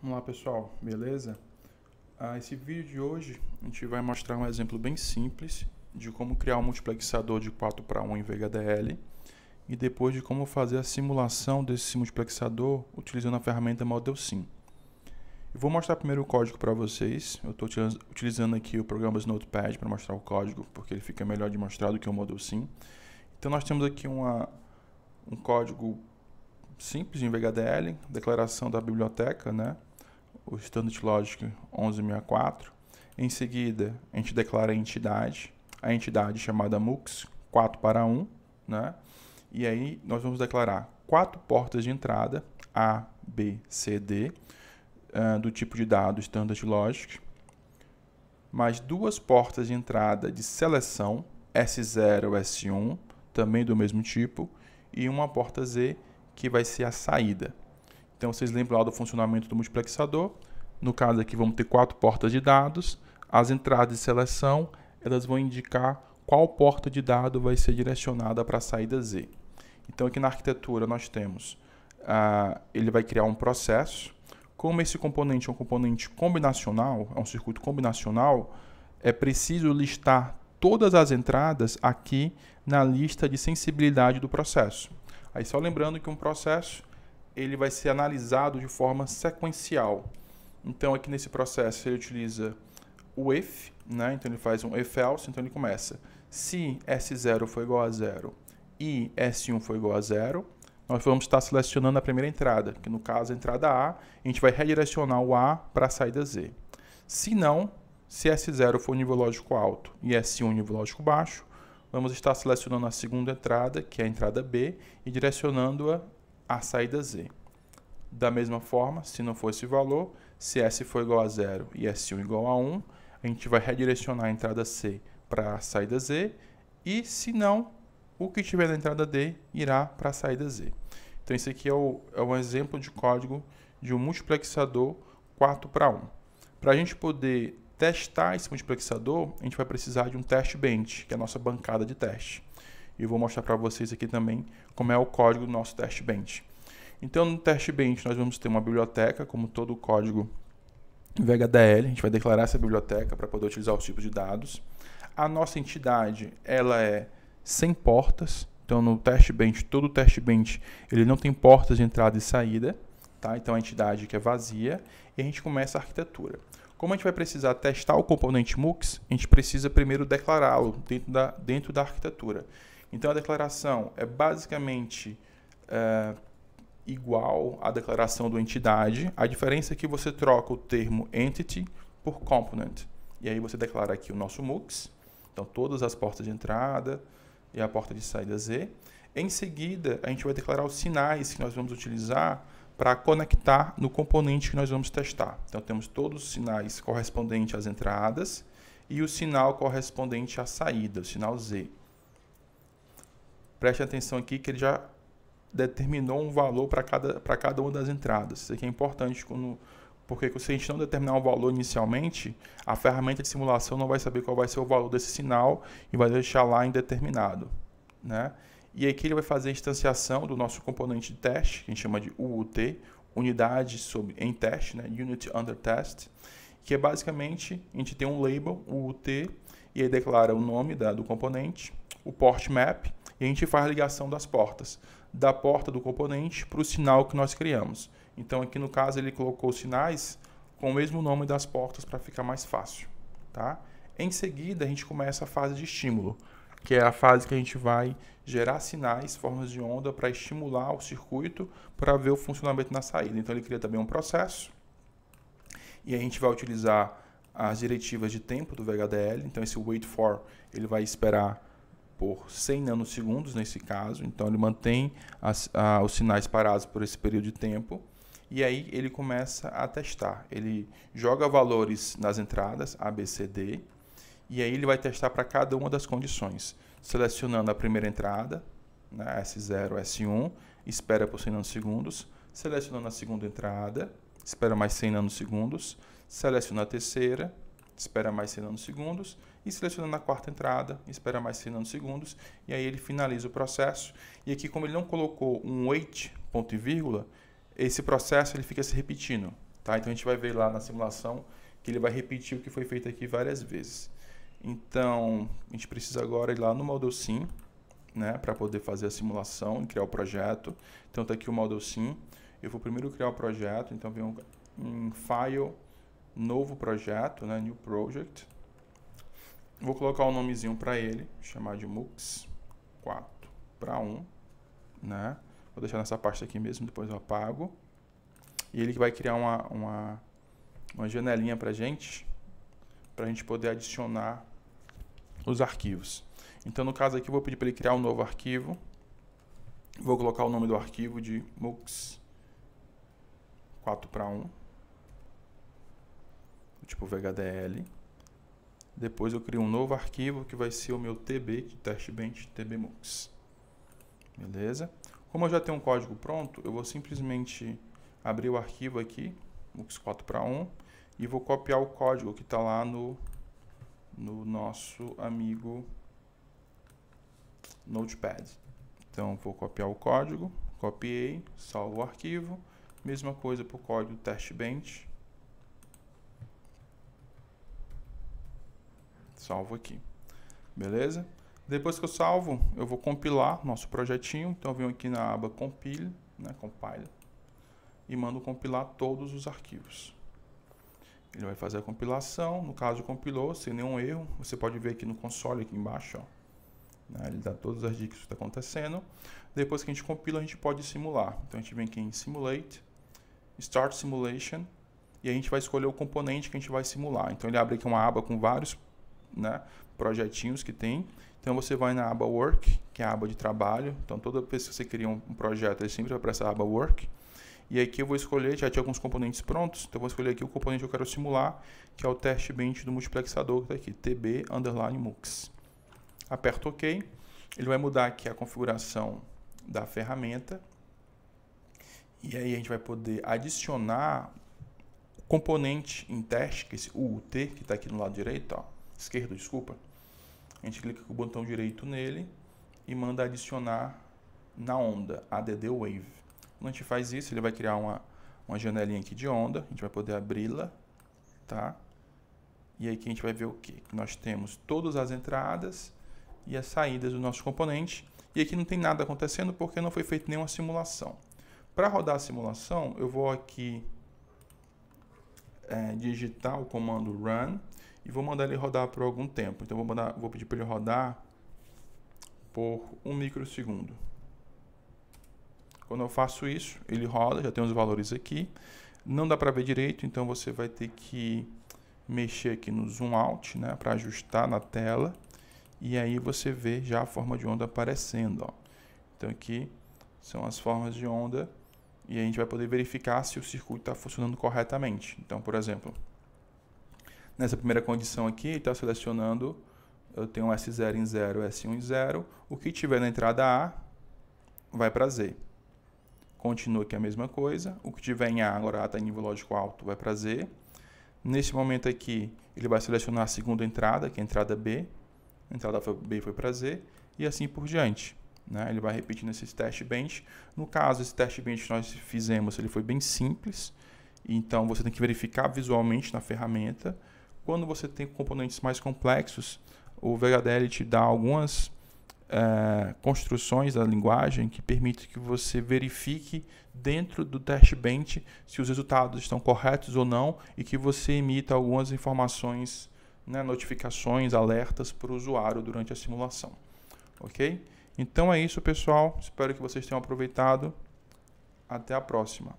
Vamos lá, pessoal, beleza? Esse vídeo de hoje a gente vai mostrar um exemplo bem simples de como criar um multiplexador de 4:1 em VHDL e depois de como fazer a simulação desse multiplexador utilizando a ferramenta ModelSim. Eu vou mostrar primeiro o código para vocês. Eu estou utilizando aqui o programa Notepad para mostrar o código, porque ele fica melhor de mostrar do que o ModelSim. Então nós temos aqui um código simples em VHDL, declaração da biblioteca, né? O Standard Logic 1164. Em seguida, a gente declara a entidade chamada MUX 4:1, né? E aí nós vamos declarar 4 portas de entrada, A, B, C, D, do tipo de dado Standard Logic, mais 2 portas de entrada de seleção, S0, S1, também do mesmo tipo, e uma porta Z, que vai ser a saída. Então, vocês lembram lá do funcionamento do multiplexador. No caso aqui, vamos ter 4 portas de dados. As entradas de seleção, elas vão indicar qual porta de dado vai ser direcionada para a saída Z. Então, aqui na arquitetura, nós temos, ele vai criar um processo. Como esse componente é um componente combinacional, é um circuito combinacional, é preciso listar todas as entradas aqui na lista de sensibilidade do processo. Aí, só lembrando que um processo ele vai ser analisado de forma sequencial. Então, aqui nesse processo, ele utiliza o if, né? Então, ele faz um if-else, então ele começa. Se S0 for igual a 0 e S1 for igual a 0, nós vamos estar selecionando a primeira entrada, que no caso a entrada A, a gente vai redirecionar o A para a saída Z. Se não, se S0 for nível lógico alto e S1 nível lógico baixo, vamos estar selecionando a segunda entrada, que é a entrada B, e direcionando-a a saída Z. Da mesma forma, se não for esse valor, se S for igual a 0 e S1 igual a 1, a gente vai redirecionar a entrada C para a saída Z, e se não, o que tiver na entrada D irá para a saída Z. Então, esse aqui é um exemplo de código de um multiplexador 4:1. Para a gente poder testar esse multiplexador, a gente vai precisar de um test bench, que é a nossa bancada de teste. E eu vou mostrar para vocês aqui também como é o código do nosso test bench. Então, no test bench, nós vamos ter uma biblioteca, como todo o código VHDL. A gente vai declarar essa biblioteca para poder utilizar os tipos de dados. A nossa entidade, ela é sem portas. Então, no test bench, todo o test bench, ele não tem portas de entrada e saída. Tá? Então, a entidade que é vazia. E a gente começa a arquitetura. Como a gente vai precisar testar o componente MUX, a gente precisa primeiro declará-lo dentro da arquitetura. Então, a declaração é basicamente igual à declaração do entidade. A diferença é que você troca o termo entity por component. E aí você declara aqui o nosso MUX. Então, todas as portas de entrada e a porta de saída Z. Em seguida, a gente vai declarar os sinais que nós vamos utilizar para conectar no componente que nós vamos testar. Então, temos todos os sinais correspondentes às entradas e o sinal correspondente à saída, o sinal Z. Preste atenção aqui que ele já determinou um valor para cada uma das entradas. Isso aqui é importante, porque se a gente não determinar um valor inicialmente, a ferramenta de simulação não vai saber qual vai ser o valor desse sinal e vai deixar lá indeterminado, né? E aqui ele vai fazer a instanciação do nosso componente de teste, que a gente chama de UUT, unidade em teste, né? Unit Under Test, que é basicamente, a gente tem um label, UUT, e aí declara o nome do componente, o port map, e a gente faz a ligação das portas, da porta do componente para o sinal que nós criamos. Então, aqui no caso, ele colocou os sinais com o mesmo nome das portas para ficar mais fácil. Tá? Em seguida, a gente começa a fase de estímulo, que é a fase que a gente vai gerar sinais, formas de onda, para estimular o circuito para ver o funcionamento na saída. Então, ele cria também um processo, e a gente vai utilizar as diretivas de tempo do VHDL. Então, esse wait for, ele vai esperar por 100 nanosegundos nesse caso. Então, ele mantém os sinais parados por esse período de tempo. E aí, ele começa a testar. Ele joga valores nas entradas, A, B, C, D. E aí, ele vai testar para cada uma das condições. Selecionando a primeira entrada, né, S0, S1, espera por 100 nanosegundos. Selecionando a segunda entrada, espera mais 100 nanosegundos. Seleciona a terceira, espera mais 100 nanosegundos. E selecionando a quarta entrada, espera mais 100 nanosegundos. E aí ele finaliza o processo. E aqui, como ele não colocou um wait, ponto e vírgula, esse processo ele fica se repetindo. tá? Então a gente vai ver lá na simulação que ele vai repetir o que foi feito aqui várias vezes. Então, a gente precisa agora ir lá no Model Sim, né, para poder fazer a simulação e criar o projeto. Então tá aqui o Model Sim. Eu vou primeiro criar o projeto, então venho em File, Novo Projeto, né, New Project. Vou colocar um nomezinho para ele, chamar de MUX 4:1, né? Vou deixar nessa pasta aqui mesmo, depois eu apago. E ele vai criar uma janelinha para a gente poder adicionar os arquivos. Então, no caso aqui, eu vou pedir para ele criar um novo arquivo. Vou colocar o nome do arquivo de MUX 4:1, tipo VHDL. Depois eu crio um novo arquivo que vai ser o meu TB, de TestBench, TBMux. Beleza? Como eu já tenho um código pronto, eu vou simplesmente abrir o arquivo aqui, MUX 4:1, e vou copiar o código que está lá no nosso amigo Notepad. Então, vou copiar o código, copiei, salvo o arquivo, mesma coisa para o código TestBench, salvo aqui, beleza? Depois que eu salvo, eu vou compilar nosso projetinho, então eu venho aqui na aba Compile, né, Compile, e mando compilar todos os arquivos. Ele vai fazer a compilação, no caso compilou, sem nenhum erro, você pode ver aqui no console, aqui embaixo, ó, né, ele dá todas as dicas do que está acontecendo. Depois que a gente compila, a gente pode simular. Então a gente vem aqui em Simulate, Start Simulation, e a gente vai escolher o componente que a gente vai simular. Então ele abre aqui uma aba com vários, né, projetinhos que tem. Então você vai na aba Work, que é a aba de trabalho. Então toda vez que você cria um projeto, ele sempre vai para essa aba Work. E aqui eu vou escolher, já tinha alguns componentes prontos, então eu vou escolher aqui o componente que eu quero simular, que é o TestBench do multiplexador, que está aqui, TB_MUX. Aperto OK, ele vai mudar aqui a configuração da ferramenta, e aí a gente vai poder adicionar o componente em teste, que é esse UUT, que está aqui no lado direito, ó, esquerdo, desculpa. A gente clica com o botão direito nele e manda adicionar na onda, ADD Wave. Quando a gente faz isso, ele vai criar uma janelinha aqui de onda, a gente vai poder abri-la, tá? E aí aqui a gente vai ver o quê? Nós temos todas as entradas e as saídas do nosso componente, e aqui não tem nada acontecendo porque não foi feita nenhuma simulação. Para rodar a simulação, eu vou aqui digitar o comando run e vou mandar ele rodar por algum tempo. Então vou pedir para ele rodar por 1 microsegundo. Quando eu faço isso, ele roda, já tem os valores aqui. Não dá para ver direito, então você vai ter que mexer aqui no zoom out, né, para ajustar na tela. E aí você vê já a forma de onda aparecendo, ó. Então aqui são as formas de onda e a gente vai poder verificar se o circuito está funcionando corretamente. Então, por exemplo, nessa primeira condição aqui, ele está selecionando, eu tenho S0 em 0, S1 em 0. O que tiver na entrada A vai para Z. Continua aqui a mesma coisa. O que tiver em A, agora A está em nível lógico alto, vai para Z. Nesse momento aqui, ele vai selecionar a segunda entrada, que é a entrada B. A entrada B foi para Z. E assim por diante, né? Ele vai repetindo esses TestBench. No caso, esse TestBench que nós fizemos, ele foi bem simples. Então, você tem que verificar visualmente na ferramenta. Quando você tem componentes mais complexos, o VHDL te dá algumas construções da linguagem que permitem que você verifique dentro do TestBench se os resultados estão corretos ou não e que você emita algumas informações, né, notificações, alertas para o usuário durante a simulação. Ok? Então é isso, pessoal. Espero que vocês tenham aproveitado. Até a próxima.